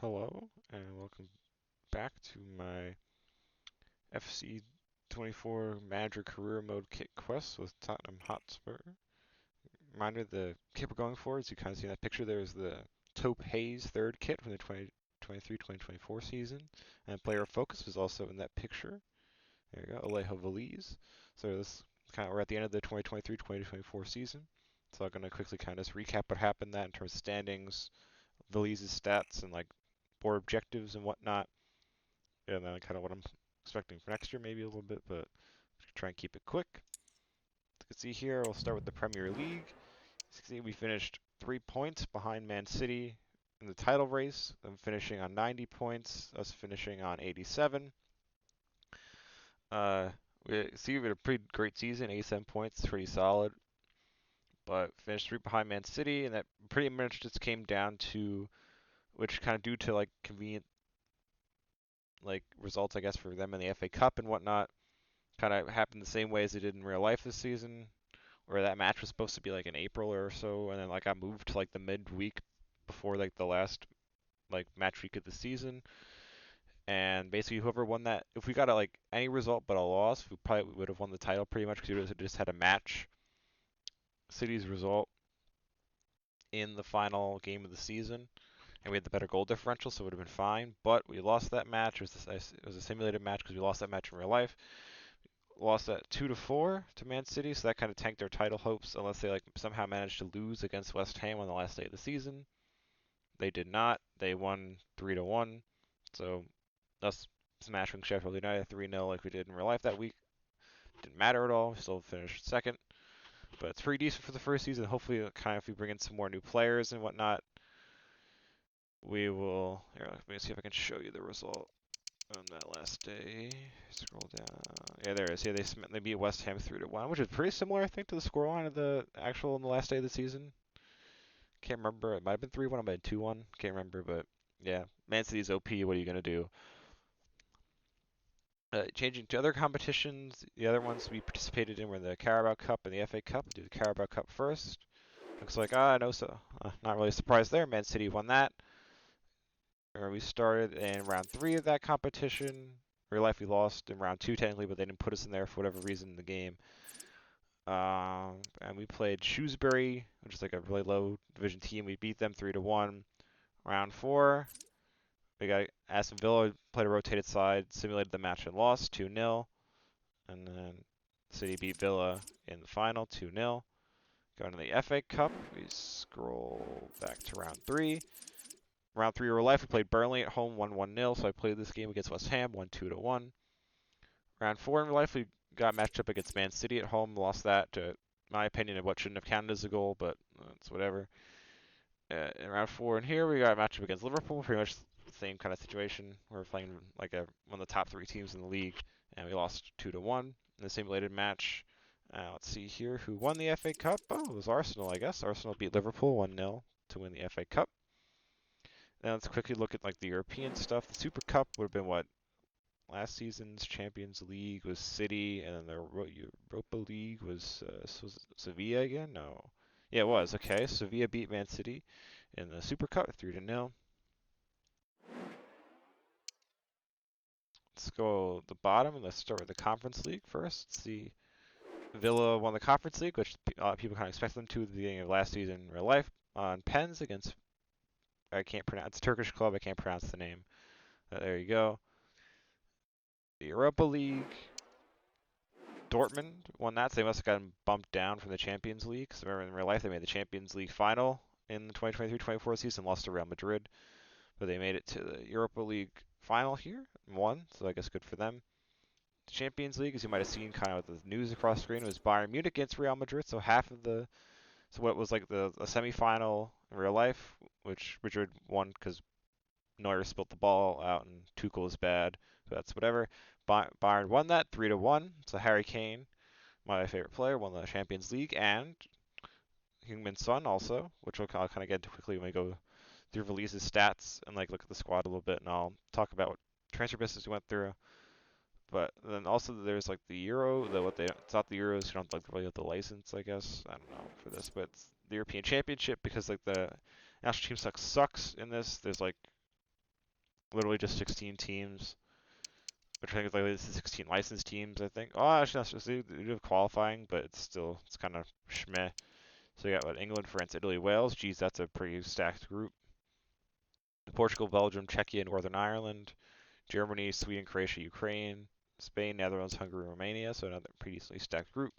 Hello, and welcome back to my FC 24 Manager Career Mode Kit quest with Tottenham Hotspur. Reminder, the kit we're going for, as you kind of see in that picture there, is the Taupe Hayes third kit from the 2023-2024 season. And player of focus was also in that picture. There you go, Alejo Véliz. So this we're at the end of the 2023-2024 season. So I'm going to quickly kind of just recap what happened that in terms of standings, Véliz's stats, and like board objectives and whatnot. And then kind of what I'm expecting for next year, maybe a little bit, but try and keep it quick. As you can see here, we'll start with the Premier League. As you can see, we finished 3 points behind Man City in the title race. Them finishing on 90 points, us finishing on 87. We had a pretty great season, 87 points, pretty solid. But finished 3 behind Man City, and that pretty much just came down to, which kind of due to like convenient like results, I guess, for them in the FA Cup and whatnot. Kind of happened the same way as it did in real life this season, where that match was supposed to be like in April or so, and then like got moved to like the midweek before like the last like match week of the season. And basically, whoever won that, if we got like any result but a loss, we probably would have won the title pretty much because we would have just had a match City's result in the final game of the season, and we had the better goal differential, so it would have been fine. But we lost that match. It was a simulated match because we lost that match in real life. Lost that 2-4 to Man City, so that kind of tanked their title hopes unless they like somehow managed to lose against West Ham on the last day of the season. They did not. They won 3-1. So us smashing Sheffield United 3-0 like we did in real life that week didn't matter at all. We still finished second, but it's pretty decent for the first season. Hopefully, kind of if we bring in some more new players and whatnot, we will. Here, let me see if I can show you the result on that last day. Scroll down. Yeah, there it is. Yeah, they beat West Ham 3-1, which is pretty similar, I think, to the scoreline of the actual on the last day of the season. Can't remember. It might have been 3-1. It might have been 2-1. Can't remember, but yeah, Man City's OP. What are you gonna do? Changing to other competitions, the other ones we participated in were the Carabao Cup and the FA Cup. We'll do the Carabao Cup first. Looks like no, so not really surprised there. Man City won that. We started in round 3 of that competition. Real life, we lost in round 2 technically, but they didn't put us in there for whatever reason in the game. And we played Shrewsbury, which is like a really low division team. We beat them 3-1. Round 4, we got Aston Villa, played a rotated side, simulated the match and lost 2-0. And then City beat Villa in the final 2-0. Going to the FA Cup, we scroll back to round 3. Round 3 of real life, we played Burnley at home 1-0, so I played this game against West Ham 1-2-1. Round 4 in real life, we got matched up against Man City at home, lost that to my opinion of what shouldn't have counted as a goal, but it's whatever. In round 4 in here, we got matched up against Liverpool, pretty much the same kind of situation. We were playing like one of the top 3 teams in the league, and we lost 2-1 in the simulated match. Let's see here, who won the FA Cup? Oh, it was Arsenal, I guess. Arsenal beat Liverpool 1-0 to win the FA Cup. Now let's quickly look at like the European stuff. The Super Cup would have been what? Last season's Champions League was City, and then the Europa League was Sevilla again? No. Yeah, it was. Okay, Sevilla beat Man City in the Super Cup 3-0. Let's go to the bottom, and let's start with the Conference League first. Let's see. Villa won the Conference League, which people kind of expect them to at the beginning of last season in real life, on pens against, I can't pronounce, it's a Turkish club, I can't pronounce the name. There you go. The Europa League, Dortmund won that, so they must have gotten bumped down from the Champions League. Because remember, in real life, they made the Champions League final in the 2023-24 season, lost to Real Madrid. But they made it to the Europa League final here and won, so I guess good for them. The Champions League, as you might have seen kind of with the news across the screen, was Bayern Munich against Real Madrid, so what was like the semifinal in real life, which Madrid won because Neuer spilled the ball out and Tuchel is bad, so that's whatever. Bayern won that 3-1. So Harry Kane, my favorite player, won the Champions League, and Heung-min Son also, which I'll kind of get into quickly when we go through Véliz's stats and like look at the squad a little bit, and I'll talk about what transfer business we went through. But then also there's like the Euro, it's not the Euros, you don't like really have the license, I guess. I don't know for this, but it's the European Championship because like the national team sucks in this. There's like literally just 16 teams, which I think is like this is 16 licensed teams. I think. Oh, actually, not supposed to do qualifying, but it's kind of schmeh. So you got what, England, France, Italy, Wales. Geez, that's a pretty stacked group. Portugal, Belgium, Czechia, Northern Ireland, Germany, Sweden, Croatia, Ukraine, Spain, Netherlands, Hungary, Romania. So another pretty decently stacked group.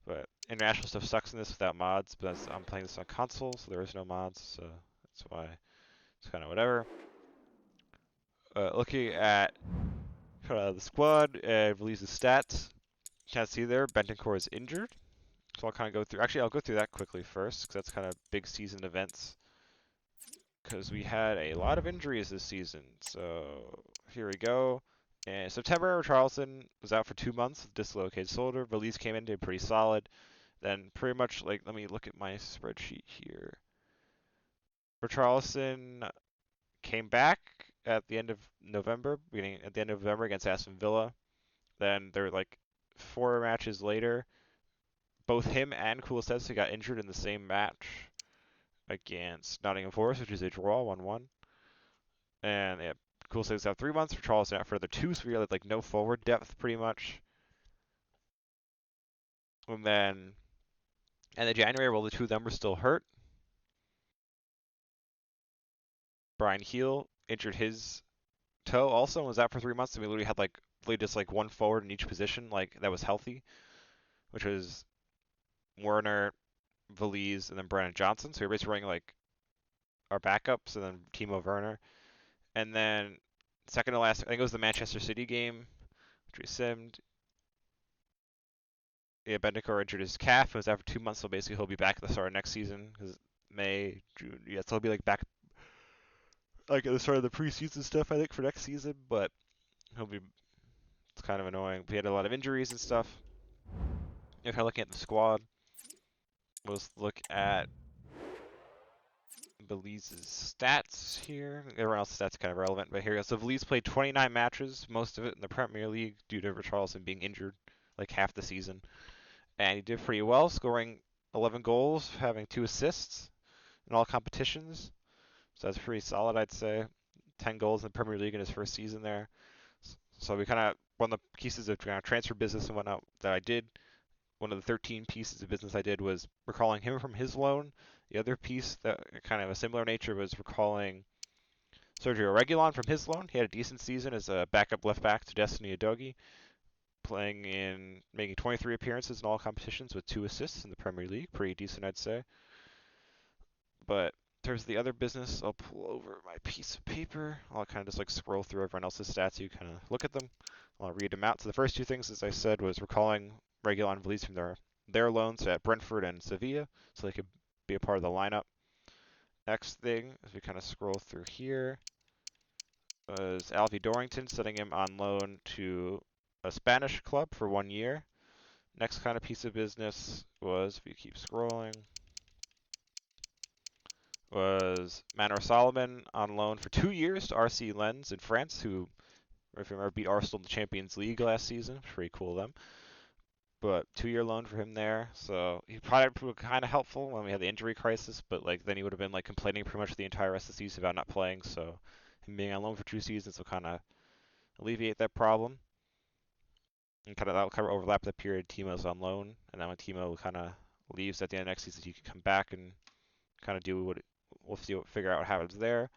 But international stuff sucks in this without mods. But I'm playing this on console, so there is no mods. So that's why it's kind of whatever. Looking at the squad, releases stats. You can see there, Bentancur is injured. So I'll kind of go through. Actually, I'll go through that quickly first, because that's kind of big season events. Because we had a lot of injuries this season. So here we go. In September, Charleston was out for 2 months with dislocated shoulder. Véliz came in, did pretty solid. Then pretty much like, let me look at my spreadsheet here. For Charleston, came back at the end of November, beginning at the end of November against Aston Villa. Then they're like 4 matches later, both him and Kulusevski got injured in the same match against Nottingham Forest, which is a draw, 1-1. And yeah, Kulusevski's out 3 months, for Charleston out for the 2, so we had like no forward depth pretty much. And then end of January, well, the two of them were still hurt. Brian Heel injured his toe also and was out for 3 months. So we literally had like just like one forward in each position, like that was healthy, which was Werner, Véliz, and then Brandon Johnson. So we are basically running like our backups and then Timo Werner. And then second to last, I think it was the Manchester City game, which we simmed. Yeah, Bentancur injured his calf. It was out for 2 months, so basically he'll be back at the start of next season because May, June. Yeah, so he'll be like back like at the start of the preseason stuff, I think, for next season. But he'll be. It's kind of annoying. We had a lot of injuries and stuff. If I'm looking at the squad, let's look at Véliz's stats here. Everyone else's stats are kind of relevant, but here we go. So Véliz played 29 matches, most of it in the Premier League due to Richarlison being injured like half the season. And he did pretty well, scoring 11 goals, having 2 assists in all competitions. So that's pretty solid, I'd say. 10 goals in the Premier League in his first season there. So we kind of, one of the pieces of kind of transfer business and whatnot that I did, one of the 13 pieces of business I did was recalling him from his loan. The other piece that kind of a similar nature was recalling Sergio Reguilon from his loan. He had a decent season as a backup left back to Destiny Udogie, making 23 appearances in all competitions with 2 assists in the Premier League. Pretty decent, I'd say. But in terms of the other business, I'll pull over my piece of paper. I'll kind of just like scroll through everyone else's stats. So you kind of look at them. I'll read them out. So the first 2 things, as I said, was recalling Reguilon and Véliz from their loans at Brentford and Sevilla, so they could be a part of the lineup. Next thing, as we kind of scroll through here, was Alfie Dorrington setting him on loan to a Spanish club for 1 year. Next kind of piece of business was, if you keep scrolling, was Manor Solomon on loan for 2 years to RC Lens in France, who, if you remember, beat Arsenal in the Champions League last season. Pretty cool of them. But 2-year loan for him there, so he probably proved kind of helpful when we had the injury crisis. But like then he would have been like complaining pretty much the entire rest of the season about not playing. So him being on loan for 2 seasons will kind of alleviate that problem. And kind of that will kind of overlap the period Timo's on loan, and then when Timo kind of leaves at the end of next season, he can come back and kind of do what we'll figure out what happens there.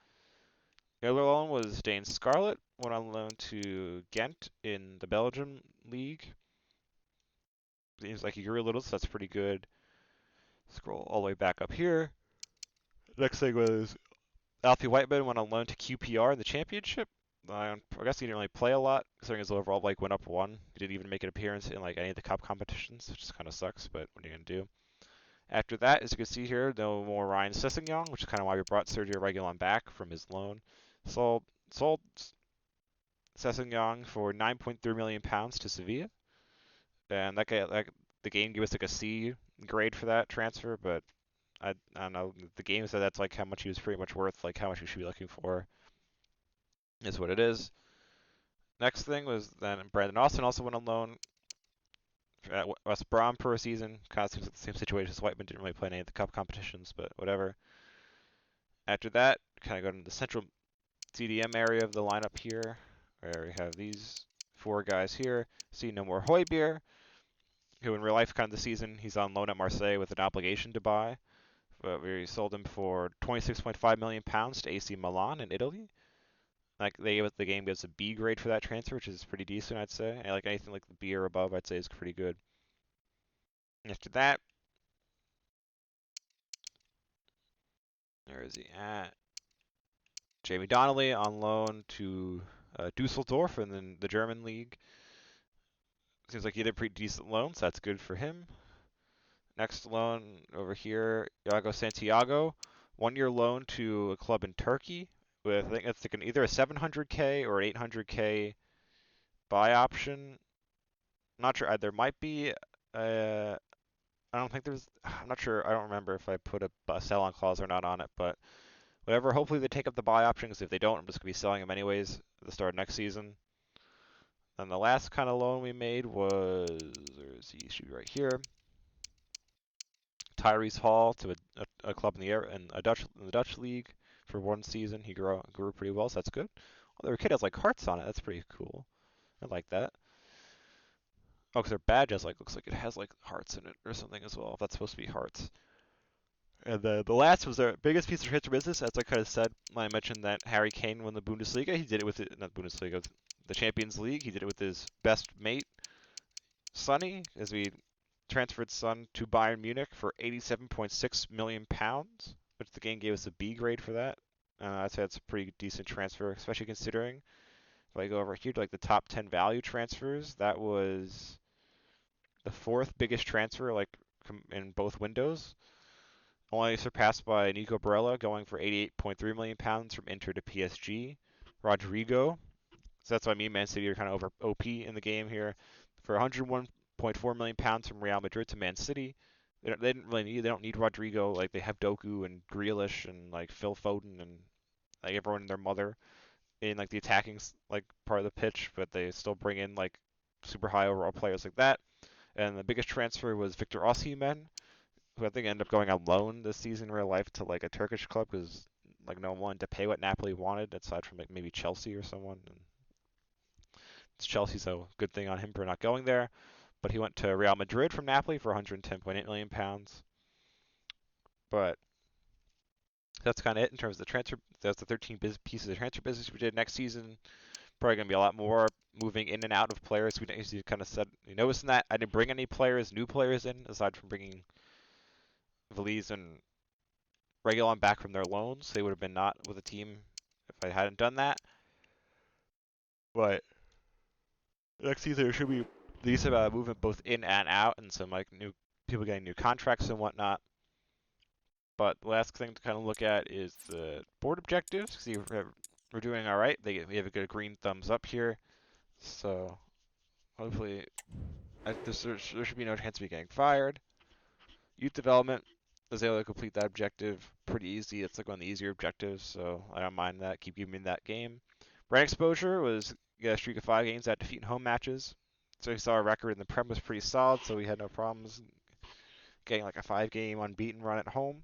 The other loan was Dane Scarlett, went on loan to Ghent in the Belgium league. Seems like he grew a little, so that's pretty good. Scroll all the way back up here. Next thing was Alfie Whiteman went on loan to QPR in the championship. I guess he didn't really play a lot, considering his overall like went up 1. He didn't even make an appearance in like any of the cup competitions, which kind of sucks. But what are you gonna do? After that, as you can see here, no more Ryan Sessegnon, which is kind of why we brought Sergio Reguilon back from his loan. Sold Sessegnon for £9.3 million to Sevilla, and the game gave us like a C grade for that transfer, but I don't know. The game said that's like how much he was pretty much worth, like how much we should be looking for, is what it is. Next thing was then Brandon Austin also went on loan at West Brom per season. Kind of seems like the same situation as Whiteman, didn't really play any of the cup competitions, but whatever. After that, kind of go into the central CDM area of the lineup here, where we have these 4 guys here. See no more Højbjerg, who in real life kind of the season, he's on loan at Marseille with an obligation to buy. But we sold him for £26.5 million to AC Milan in Italy. Like the game gives a B grade for that transfer, which is pretty decent, I'd say. And like anything like the B or above, I'd say is pretty good. After that, where is he at? Jamie Donnelly on loan to Dusseldorf in the German league. Seems like he did a pretty decent loan, so that's good for him. Next loan over here, Iago Santiago, 1-year loan to a club in Turkey with I think it's like either a 700K or an 800K buy option. I'm not sure. There might be. I don't think there's. I'm not sure. I don't remember if I put a sell-on clause or not on it, but whatever. Hopefully they take up the buy option because if they don't, I'm just gonna be selling them anyways at the start of next season. And the last kind of loan we made was, there's he shoot right here. Tyrese Hall to a club in the Dutch league for 1 season. He grew pretty well, so that's good. Oh, their kid has like hearts on it. That's pretty cool. I like that. Oh, because their badge looks like it has like hearts in it or something as well. If that's supposed to be hearts. And the last was their biggest piece of transfer business, as I kind of said when I mentioned that Harry Kane won the Bundesliga. He did it with not Bundesliga, the Champions League. He did it with his best mate, Sonny, as we transferred Son to Bayern Munich for £87.6 million, which the game gave us a B grade for that. I'd say that's a pretty decent transfer, especially considering if I go over here to like the top 10 value transfers, that was the 4th biggest transfer like in both windows, only surpassed by Nico Barella going for £88.3 million from Inter to PSG. Rodrigo, so that's what I mean, Man City are kind of over OP in the game here, for £101.4 million from Real Madrid to Man City. They don't need Rodrigo. Like they have Doku and Grealish and like Phil Foden and like everyone and their mother in like the attacking like part of the pitch, but they still bring in like super high overall players like that. And the biggest transfer was Victor Osimhen, who I think ended up going on loan this season in real life to like a Turkish club because like no one wanted to pay what Napoli wanted aside from like maybe Chelsea or someone. And it's Chelsea, so good thing on him for not going there. But he went to Real Madrid from Napoli for £110.8 million. But that's kind of it in terms of the transfer. That's the 13 pieces of transfer business we did. Next season, probably going to be a lot more moving in and out of players. We kind of said, you noticed that I didn't bring any new players in, aside from bringing Véliz and Reguilon back from their loans. They would have been not with the team if I hadn't done that. But next season there should be these movement both in and out, and some like new people getting new contracts and whatnot. But the last thing to kind of look at is the board objectives. See, we're doing all right. We have a good green thumbs up here. So hopefully there should be no chance of me getting fired. Youth development was able to complete that objective pretty easy. It's like one of the easier objectives, so I don't mind that. Keep giving me that game. Brand exposure was get a streak of 5 games at defeat in home matches. So we saw our record in the Prem was pretty solid, so we had no problems getting like a 5-game unbeaten run at home.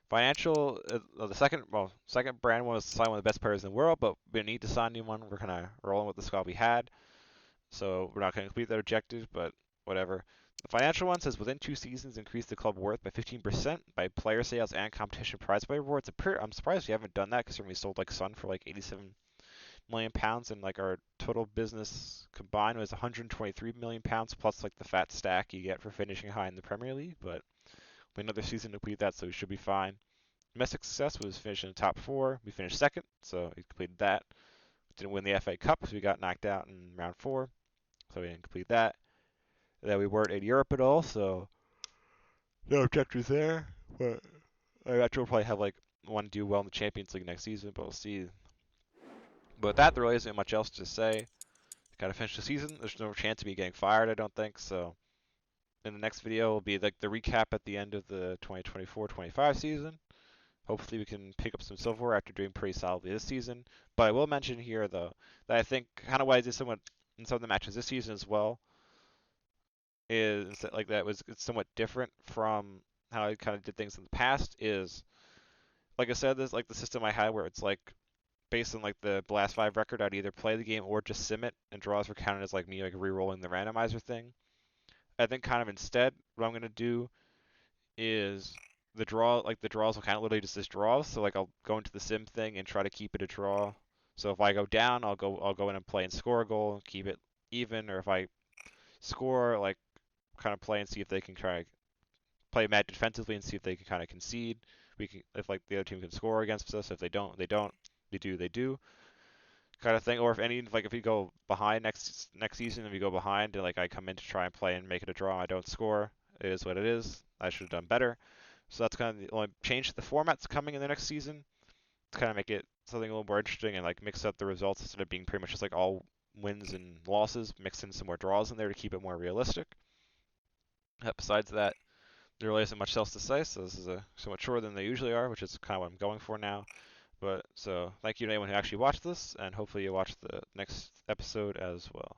Financial, the second brand one was to sign one of the best players in the world, but we didn't need to sign anyone. We're kind of rolling with the squad we had, so we're not going to complete that objective, but whatever. The financial one says within 2 seasons increase the club worth by 15% by player sales and competition prize play rewards. I'm surprised we haven't done that considering we sold like Son for like £87 million, and like our total business combined was £123 million plus like the fat stack you get for finishing high in the Premier League, but we have another season to complete that, so we should be fine. Domestic success was finishing in the top 4. We finished 2nd, so we completed that. We didn't win the FA Cup because we got knocked out in round 4, so we didn't complete that. And then we weren't in Europe at all, so no objectives there. But I'm not sure we'll probably have like one do well in the Champions League next season, but we'll see. But with that, there really isn't much else to say. Got to finish the season. There's no chance of me getting fired, I don't think, so in the next video will be like the recap at the end of the 2024-25 season. Hopefully we can pick up some silverware after doing pretty solidly this season. But I will mention here, though, that I think kind of what I did somewhat in some of the matches this season as well is that like that was it's somewhat different from how I kind of did things in the past. Is like I said, this like the system I had where it's like based on like the last 5 record, I'd either play the game or just sim it, and draws were counted as like me like re-rolling the randomizer thing. I think kind of instead, what I'm gonna do is the draws will count literally just as draws. So like I'll go into the sim thing and try to keep it a draw. So if I go down, I'll go in and play and score a goal, keep it even, or if I score, like kind of play and see if they can try to play mad defensively and see if they can kind of concede. We can if like the other team can score against us. If they don't, they don't. They do, they do. Kind of thing. Or if any like if we go behind next season and we go behind and like I come in to try and play and make it a draw, I don't score. It is what it is. I should have done better. So that's kind of the only change to the format's coming in the next season to kind of make it something a little more interesting and like mix up the results instead of being pretty much just like all wins and losses, mix in some more draws in there to keep it more realistic. Besides that, there really isn't much else to say, so this is a somewhat shorter than they usually are, which is kind of what I'm going for now. But so thank you to anyone who actually watched this, and hopefully you watch the next episode as well.